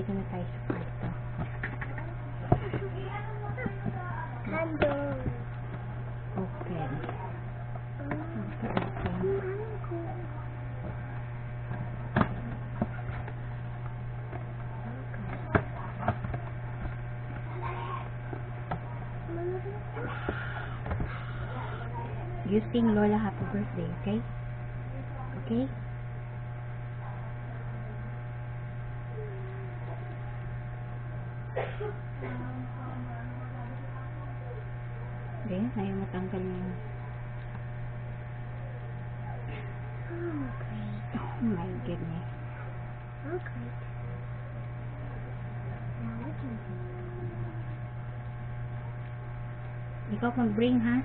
Dito na tayo sa kwarto. Candle. Open. You sing Lola happy birthday, okay? Okay? Okay, ayaw matanggal na yun. Oh my goodness. Okay. Ikaw mag-bring, ha?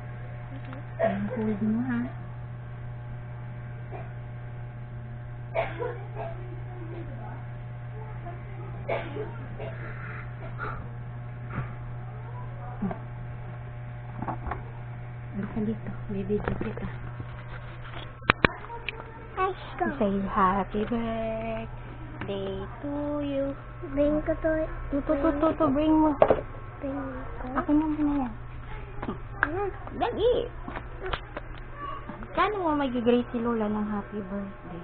Ang hold mo, ha? Basta dito, bibidyo kita. Say happy birthday to you. Bring ko to. To, bring mo. Bring ko. Ako na muna yan. Dali! Kano mo mag-grade si Lola ng happy birthday?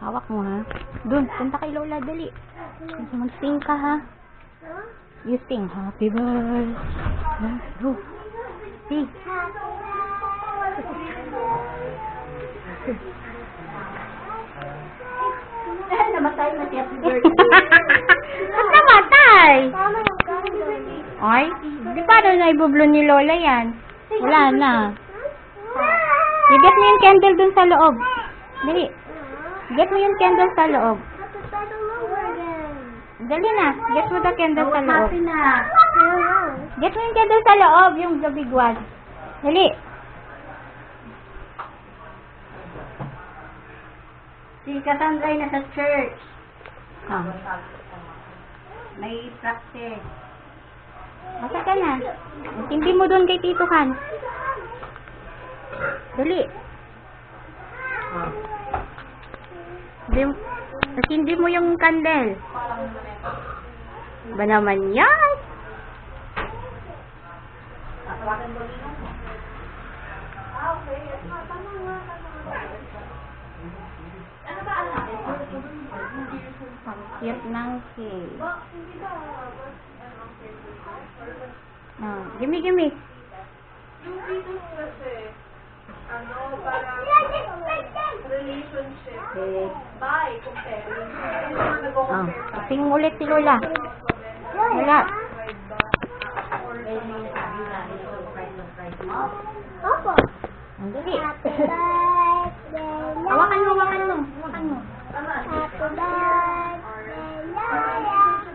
Hawak mo, ha? Dun, punta kay Lola, dali. Mag-sing ka, ha? You sing happy birthday. Go. Sing. Namatay na si happy birthday. Ba't namatay? Tama yung candle. Ay, di ba na ibublo ni Lola yan? Wala na. I-get mo yung candle dun sa loob. Dali. Get mo yung candle sa loob. Dali na. Get mo the candle sa loob. Get mo yung candle sa loob, yung the big one. Dali. Si Cassandra ay nasa church. Oh. May practice. Masa ka na? Hindi mo doon kay Tito Kan. Dali. Hindi mo yung candle. Ba naman yan? Cute ng cake. Oh, gimme. Yung dito kasi, parang relationship. Bye, comparing. Oh, sing ulit si Lola. Lola. Opo. Ang dali. Happy birthday. Hawakan mo. Happy birthday, Lola.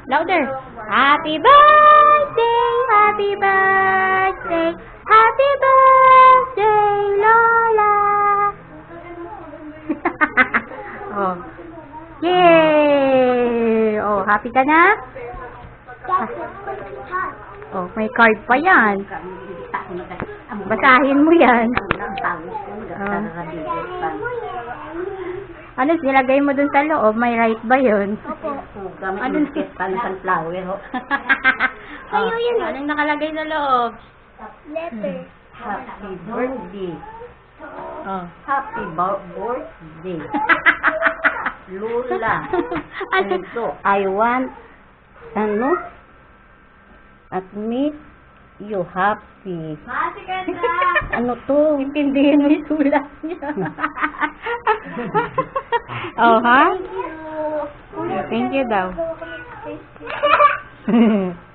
Louder. Happy birthday, happy birthday, happy birthday, Lola. Oh. Yay! Oh, happy ka na? Oh, may card pa yan. Basahin mo yan. Oh. Ano, nilagay mo dun sa loob? May right ba yun? Opo. Anong sunflower, ho? Oh, anong nakalagay sa loob? Letter. Happy birthday. Oh. Happy birthday. Lola. Ano? Ito, I want, at meet you happy. Masi ka na. Ano to? Intindihin mo yung sulat niya. Oh, ha? Thank you. Thank you daw. Thank you.